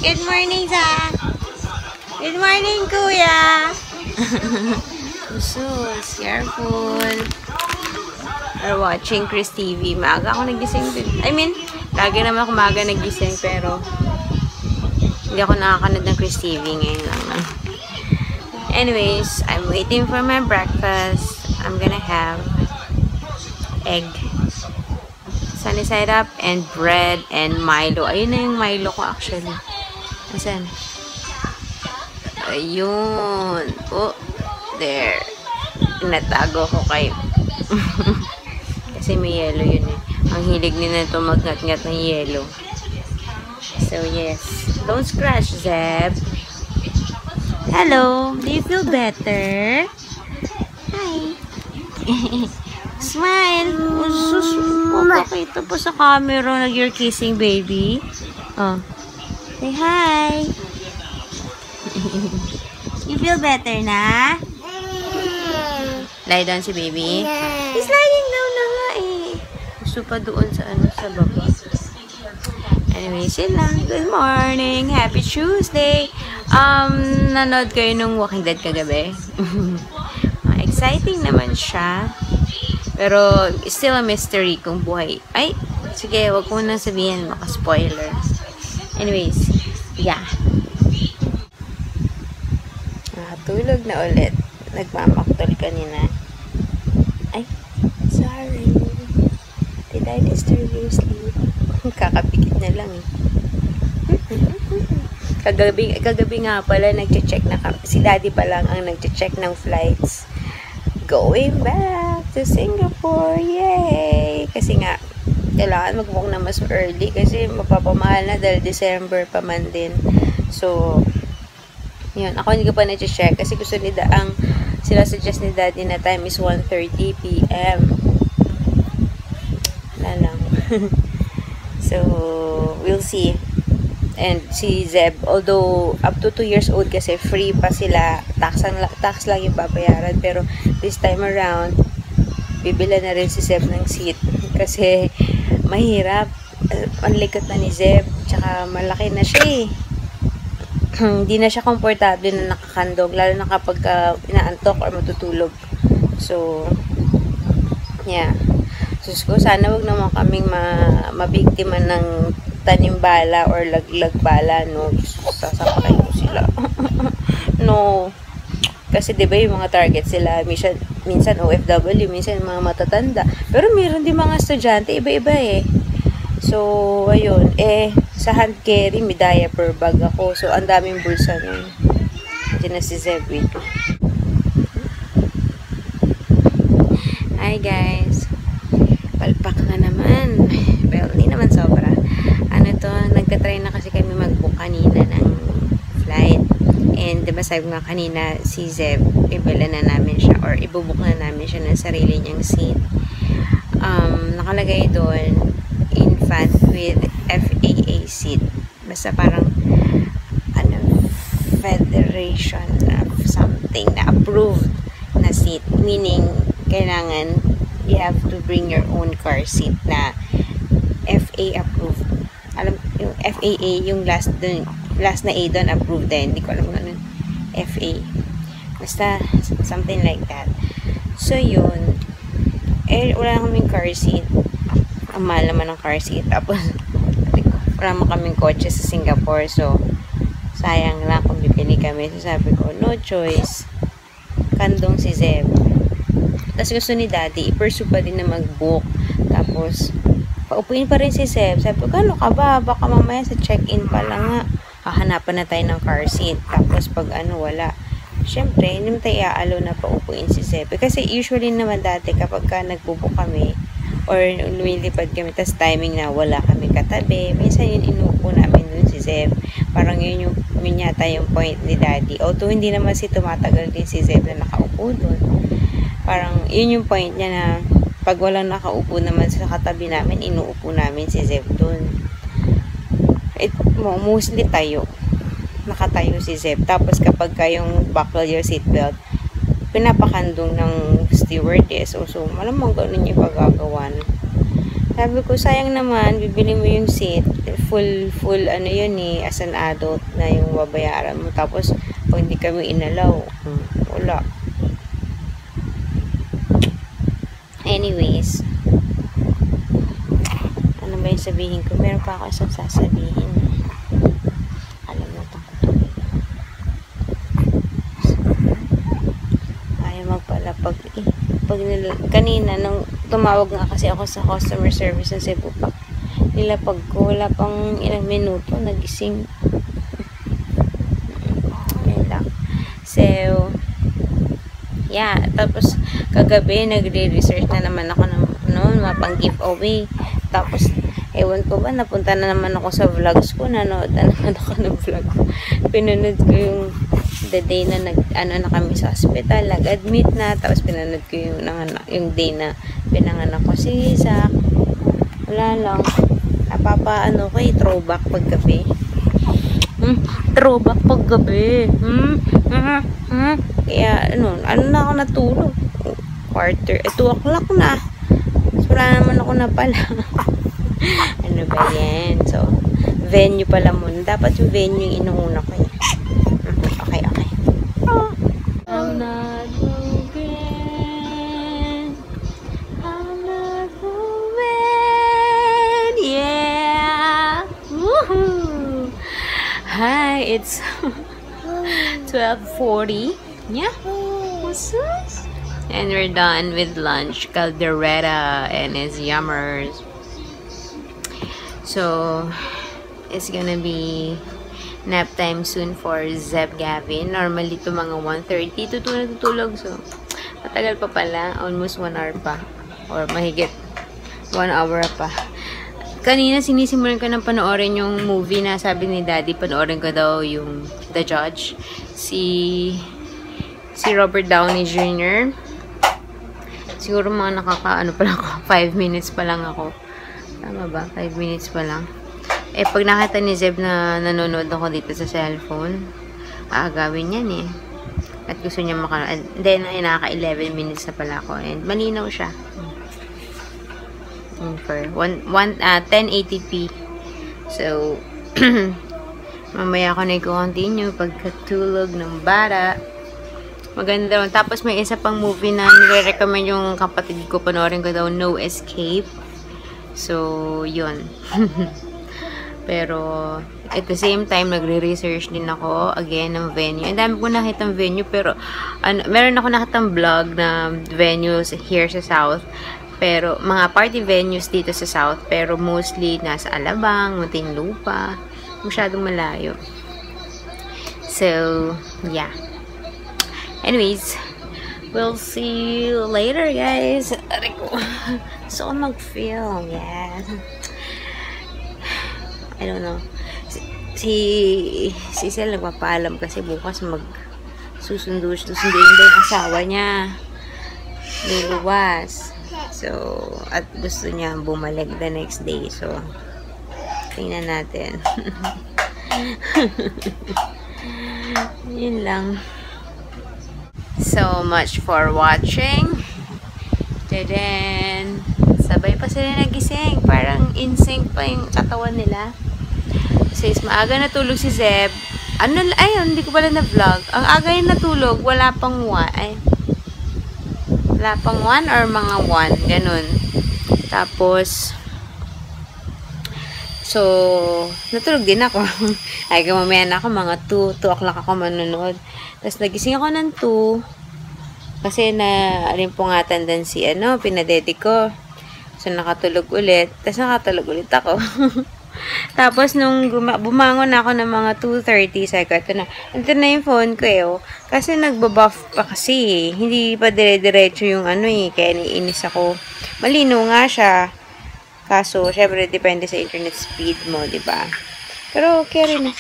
Good morning, Zach. Good morning, Kuya. Sus, careful. We're watching Chris TV. Maaga ako nagising din. I mean, lagi naman ako maaga nagising, pero hindi ako nakakanood ng Chris TV ngayon lang. Anyways, I'm waiting for my breakfast. I'm gonna have egg, sunny side up, and bread, and Milo. Ayun na yung Milo ko actually. Asan? Ayun. Oh, there. Natago ko kayo. Kasi may yellow yun eh. Ang hilig nila ito magngat-ngat ng yellow. So, yes. Don't scratch, Zeb. Hello. Do you feel better? Hi. Smile. Pakita po sa camera na you're kissing, baby. Oh. Say hi. You feel better na? Lie down si baby. He's lying down na nga eh. Gusto pa doon sa sa baba. Anyways, yun lang. Good morning. Happy Tuesday. Nanood kayo nung Walking Dead kagabi. Exciting naman siya. Pero, still a mystery kung buhay. Ay, sige, wag ko na sabihin. Maka-spoiler. Anyways, yeah. Tulog na ulit. Nagmamaktol kanina. Ay, sorry. Did I disturb your sleep? Kakapikit na lang eh. Kagabi nga pala, nagche-check na si daddy pa lang ang nagche-check ng flights. Going back to Singapore. Yay! Kasi nga, kailangan mag-book na mas early kasi mapapamahal na dahil December pa man din. So, yun. Ako hindi ko pa na-check kasi gusto nila sila suggest ni daddy na time is 1:30 p.m. Wala lang. So, we'll see. And si Zeb, although up to 2 years old kasi free pa sila, tax lang yung babayaran. Pero this time around, bibila na rin si Zeb ng seat kasi mahirap. Ang likot na ni Zeb, tsaka malaki na siya eh. Hindi na siya komportable na nakakandog, lalo na kapag inaantok or matutulog. So, yeah. Sus ko, sana wag naman kaming mabiktima ng tanimbala or lagbala, no? Sasakay ko sila. No. Kasi diba yung mga target sila, minsan OFW, minsan mga matatanda. Pero meron din mga estudyante, iba-iba eh. So, ayun. Sa hand carry, may diaper bag ako. So, ang daming bulsa nun. Diyan na si Zebby. Hi, guys. Palpak na naman. Well, hindi naman sobra. Nagtatry na kasi kami mag-book kanina ng flight. And, diba sabi nga kanina, si Zeb, ibala na namin siya or ibubuk na namin siya ng sarili niyang seat. Nakalagay doon, infant with FAA seat. Basta parang federation of something na approved na seat. Meaning, kailangan you have to bring your own car seat na FA approved. Alam, yung FAA, yung last na A doon approved din. Hindi ko alam kung ano. FA. Basta, something like that. So, yun. Wala kaming car seat. Ang mahal naman ng car seat. Tapos, wala mo kaming kotse sa Singapore. So, sayang lang kung bibili kami. So, sabi ko, no choice. Kandong si Zeb. Tapos, gusto ni daddy, i-pursue pa din na mag-book. Tapos, paupuin pa rin si Zeb. Sabi ko, kano ka ba? Baka mamaya sa check-in pa lang nga. Hahanapan na tayo ng car seat. Tapos, pag wala. Siyempre, hindi mo tayo iaalaw na paupuin si Zeb. Kasi usually naman dati, kapag nagbubook kami, or lumilipad kami, tas timing na wala kami katabi, minsan yun inuupo namin dun si Zeb. Parang yun yata yung point ni daddy. Although hindi naman tumatagal din si Zeb na nakaupo dun. Parang, yun yung point niya na pag walang nakaupo naman sa katabi namin, inuupo namin si Zeb dun. Mostly tayo. Nakatayo si Zeb. Tapos kapag kayong buckle your seatbelt, pinapakandong ng stewardess. So, malamang ganun yung pagagawa. Sabi ko, sayang naman, bibili mo yung seat. Full, ano yun eh, as an adult na yung babayaran mo. Tapos, pag hindi kami inalaw, wala. Anyways, ano ba yung sabihin ko? Meron pa ako isang sasabihin. Alam mo ko to. Ayaw magpalapag eh. Kanina, nung tumawag nga kasi ako sa customer service ng Cebu Pack, nilapag ko, wala pang ilang minuto, nagising. Yan lang. So, yeah. Tapos, kagabi, nagre-research na naman ako ng mapang giveaway. Tapos, ewan ko ba, napunta na naman ako sa vlogs ko, nanood na naman ako ng vlog ko. Pinanood ko yung the day na na kami sa hospital, nag-admit na, tapos pinanood ko yung day na pinanganak ko si Isaac. Wala lang. Napapaano ko throwback paggabi. Throwback paggabi. Kaya, ano na ako natulog? 2 o'clock na. So, wala naman ako na pala. Ano ba yan? So, venue pala muna. Dapat yung venue yung inuuna ko eh. Okay. I'm not moving. I'm not moving. Yeah. Woohoo. Hi, it's 12:40. Yeah. What's this? And we're done with lunch. Caldereta and his yummers. So, it's gonna be nap time soon for Zeb Gavin. Normally, ito mga 1:30 to 2 natutulog. So, matagal pa pala. Almost 1 hour pa. Or mahigit 1 hour pa. Kanina, sinisimulan ko ng panoorin yung movie na sabi ni Daddy, panoorin ko daw yung The Judge. Si Robert Downey Jr. Siguro mga nakakaano pa lang ako. 5 minutes pa lang ako. Tama ba? 5 minutes pa lang. Pag nakita ni Zeb na nanonood ako dito sa cellphone, aagawin yan eh. At gusto niya makanood. Then, naka 11 minutes na pala ako. And malinaw siya. For 1080p. So, mamaya ako na i-continue pagkatulog ng bata. Maganda. Tapos may isa pang movie na nire-recommend yung kapatid ko. Panoorin ko daw, No Escape. So, yun. Pero, at the same time, nagre-research din ako again ng venue. Ang dami ko nakitang venue, pero meron ako nakitang vlog na venues here sa South. Pero, mga party venues dito sa South, pero mostly nasa Alabang, Muntinlupa. Masyadong malayo. So, yeah. Anyways, we'll see you later, guys. So, mag-film, yes. I don't know. Si Sel nagpapaalam kasi bukas susundin ba yung asawa niya. Luluwas. So, at gusto niya bumalik the next day. So, tingnan natin. Yun lang. So much for watching. Then, sabay pa sila nagising. Parang in sync pa yung katawan nila. Says, maaga natulog si Zeb. Ayun, hindi ko pala na-vlog. Ang aga yung natulog, wala pang 1 or mga 1. Ganun. Tapos, so, natulog din ako. Ay, mamaya na ako, mga 2 o'clock ako manonood. Tapos, nagising ako ng 2. Kasi nalimpungatan din si, pinadedi ko. So, nakatulog ulit. Tapos, nakatulog ulit ako. Tapos, nung bumangon ako ng mga 2:30, sabi ko, ito na yung phone ko eh. Kasi nagbabuff pa kasi. Hindi pa dire-diretso yung kaya niinis ako. Malino nga siya. Kaso, syempre, depende sa internet speed mo, diba? Pero, okay rin.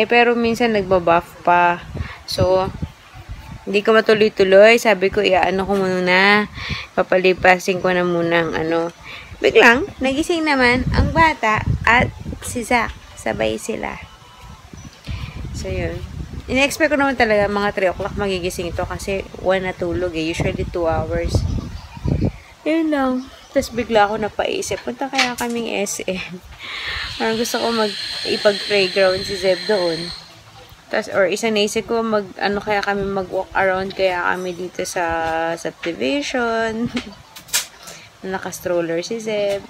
Pero minsan nagbabuff pa. So, Hindi ko matuloy-tuloy. Sabi ko, iaano ko muna. Papalipasin ko na muna ang ano. Biglang, nagising naman ang bata at si Zach. Sabay sila. So, yun. In-expect ko naman talaga mga 3 o'clock magigising ito kasi 1 na tulog eh. Usually 2 hours. Yun lang. Tapos bigla ako napaisip, punta kaya kaming SM. Parang gusto ko ipag-playground si Zeb doon. Tapos, or isa naisip ko, kaya kami mag-walk around kaya kami dito sa subdivision. Naka-stroller si Zeb.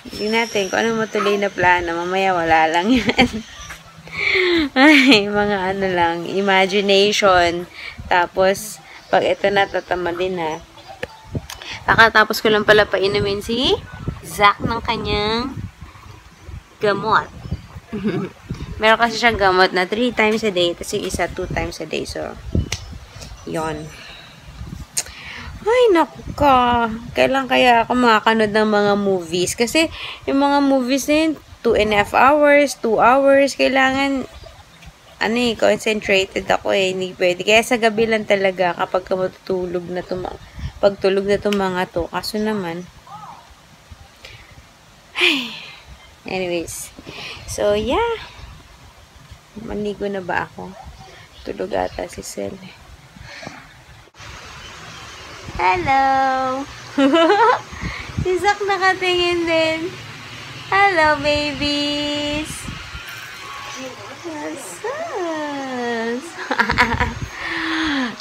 Hindi natin kung ano matuloy na plano. Mamaya wala lang yan. Ay, mga ano lang, imagination. Tapos, pag ito na, tatama din na. Kakatapos ko lang pala painumin si Zach ng kanyang gamot. Meron kasi siyang gamot na 3 times a day, tapos yung isa 2 times a day. So, yon. Ay, naku. Kailan kaya ako makakanood ng mga movies? Kasi, yung mga movies din, 2.5 hours, 2 hours, kailangan, concentrated ako eh, hindi pwede. Kaya sa gabi lang talaga, kapag matutulog na pagtulog na itong mga to, kaso naman, anyways, so yeah, manigo na ba ako? Tulog ata si Sel. Hello! Si Zach nakatingin din. Hello, babies! What's up?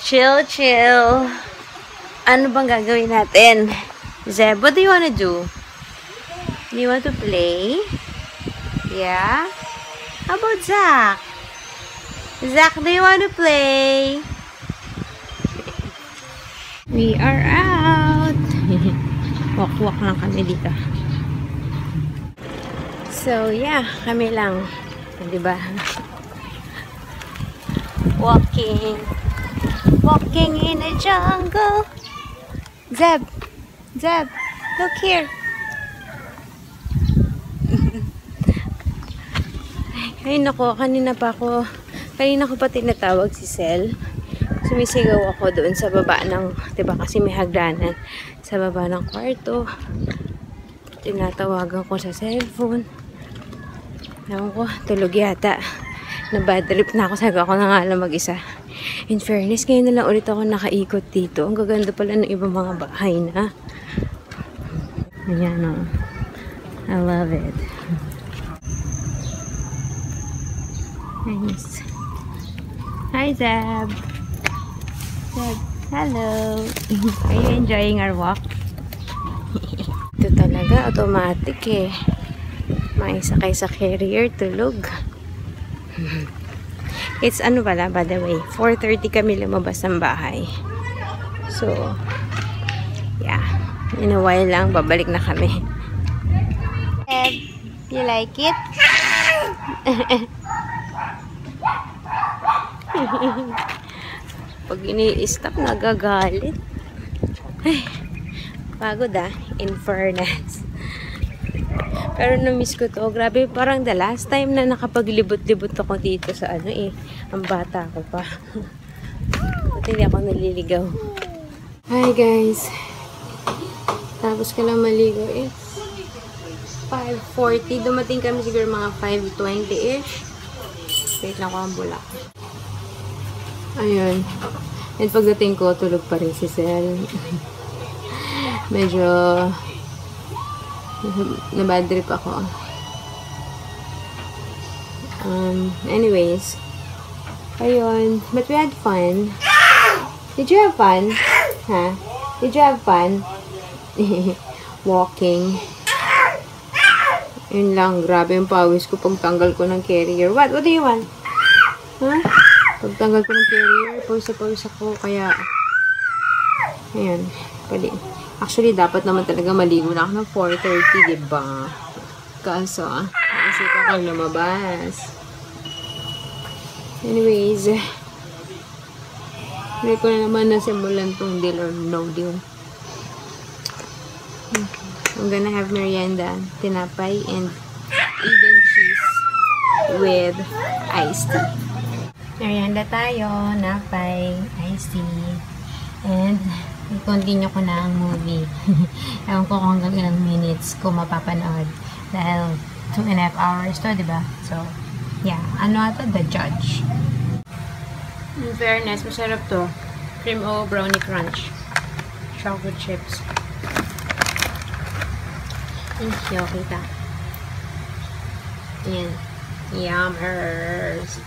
Chill, chill. Ano bang gagawin natin? Zeb, what do you wanna do? Do you want to play? Yeah? How about Zach? Zach, do you want to play? We are out. Walk-walk lang kami dito. So, yeah, kami lang. Diba? Walking in the jungle. Zeb, look here. Ay, nako, kanina ko pa tinatawag si Sel. Sumisigaw ako doon sa baba ng, diba kasi may hagdanan, sa baba ng kwarto. Tinatawagan ko sa cellphone. Ewan ko, tulog yata. Na-bad trip na ako, sabi ako na nga lang mag-isa. In fairness, ngayon na lang ulit ako nakaikot dito. Ang gaganda pala ng ibang mga bahay na. Ayan o. I love it. Nice. Hi, Zeb. Zeb, hello. Are you enjoying our walk? Ito talaga, automatic eh. May sakay sa carrier, tulog. It's ano pala, by the way, 4:30 kami lumabas ng bahay. So, yeah. In a while lang, babalik na kami. Eb, you like it? Pag ini-stop, nagagalit. Ay, pagod ah, in fairness. Pero na-miss ko to. Grabe, parang the last time na nakapaglibot-libot ako dito sa ano eh. Ang bata ko pa. At hindi ako naliligaw. Hi guys. Tapos ka lang maligo. It's 5:40. Dumating kami siguro mga 5:20-ish. Wait lang ko ang bulak. Ayun. And pagdating ko, tulog pa rin si Sel. Medyo na-bad trip ako. Anyways. Ayun. But we had fun. Did you have fun? Huh? Did you have fun? Walking. Yun lang. Grabe yung pawis ko pagtanggal ko ng carrier. What? What do you want? Huh? Pagtanggal ko ng carrier, pawis ako. Kaya, ayan. Pwede. Actually, dapat naman talaga maligo na ako ng 4:30, diba? Kaso, naisipan ko lumabas. Anyways, hindi ko na naman nasimulan tong deal or no deal. I'm gonna have merienda, tinapay, and Eden cheese with iced tea. Merienda tayo, napay, iced tea, and i-continue ko na ang movie. Ewan ko kung hanggang ilang minutes ko mapapanood. Dahil 2.5 hours to, diba? So, yeah. Ano ito? The Judge. In fairness, masarap to. Cream o brownie crunch. Chocolate chips. Thank you, kita. Yan. Yummers.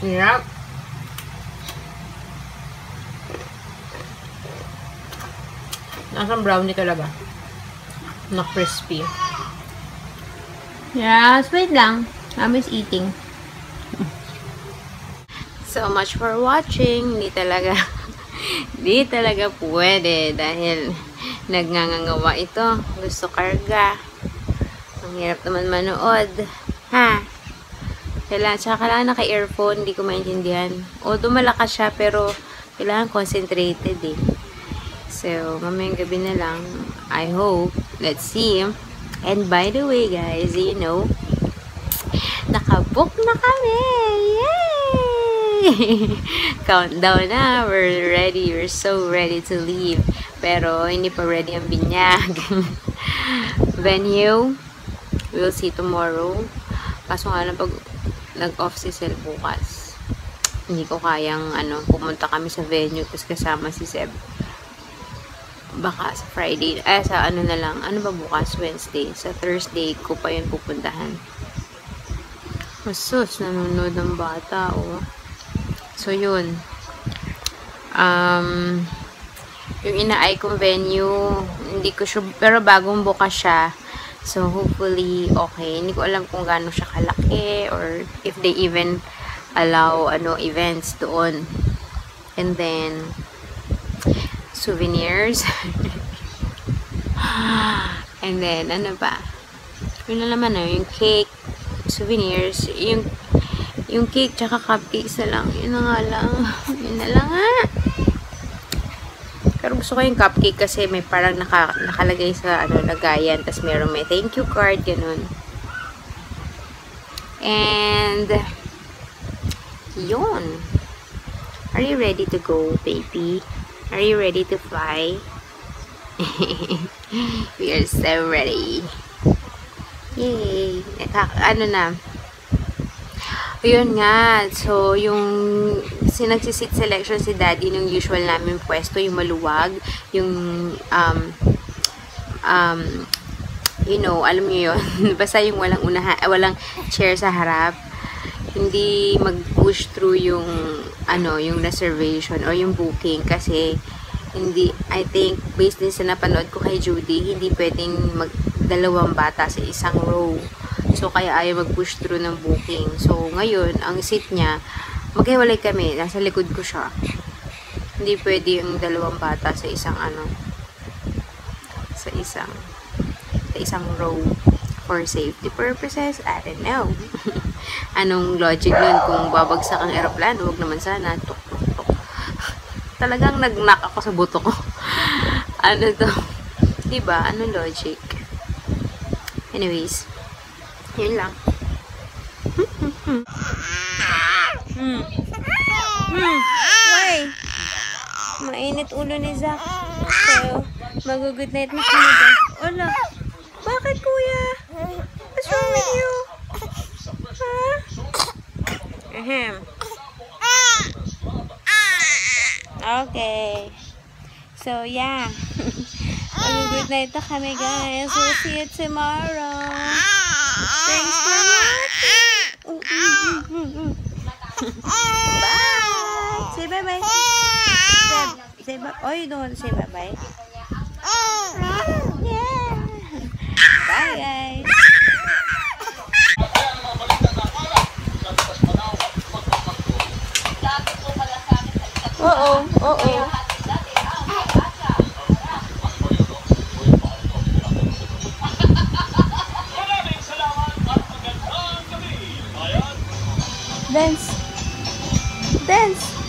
Yep. Nasang brownie talaga. Na crispy. Yes, wait lang. I'm just eating. So much for watching. Hindi talaga pwede dahil nagngangawa ito. Gusto karga. Ang hirap naman manood. Ha? Kailangan naka-earphone, hindi ko maintindihan. Although malakas siya, pero kailangan concentrated eh. So, mamayang gabi na lang. I hope. Let's see. And by the way, guys, you know, nakabook na kami! Yay! Countdown na. We're ready. We're so ready to leave. Pero, hindi pa ready ang binyag. Venue, we'll see tomorrow. Kaso nga lang pag nag-off si Sel bukas, hindi ko kayang pumunta kami sa venue tapos kasama si Seb. Baka sa Friday, sa na lang, ba bukas? Wednesday. Sa Thursday ko pa yun pupuntahan. Masus, nanonood ng bata, oh. So yun, yung ina-eye kong venue, hindi ko sure, pero bagong bukas siya. So, hopefully, okay. Hindi ko alam kung gaano siya kalaki or if they even allow events doon. And then, souvenirs. And then, ano ba? Yun na naman, yung cake, souvenirs, yung cake tsaka cupcakes na lang. Yun na nga lang. Yun na lang nga. Pero gusto ko yung cupcake kasi may parang nakalagay sa lagayan. Tapos may thank you card, ganun. And, yun. Are you ready to go, baby? Are you ready to fly? We are so ready. Yay! Na. Yun nga. So, yung nagsisit selection si Daddy nung usual namin pwesto, yung maluwag, yung you know, alam niyo yun. Basta yung walang chair sa harap. Hindi mag-push through yung yung reservation or yung booking kasi I think based din sa napanood ko kay Judy, hindi pwedeng magdalawang bata sa isang row. So, kaya ayaw mag-push through ng booking. So, ngayon, ang seat niya, maghiwalay kami. Nasa likod ko siya. Hindi pwede yung dalawang bata sa isang sa isang row for safety purposes. I don't know. Anong logic nun kung babagsak ang aeroplano? Huwag naman sana. Tuk, tuk, tuk. Talagang nag-knock ako sa buto ko. Ano to? Diba? Anong logic? Anyways. Yun lang. Why? Mainit ulo ni Zach. So, mag-good night na kami. Hola. Bakit, kuya? What's wrong with you? Huh? Ahem. Okay. So, yeah. Mag-good night na kami, guys. We'll see you tomorrow. Thanks for watching. Bye. Say bye-bye. Say bye. Oh, you don't want to say bye-bye? Yeah. Bye, guys. Uh-oh. Dance.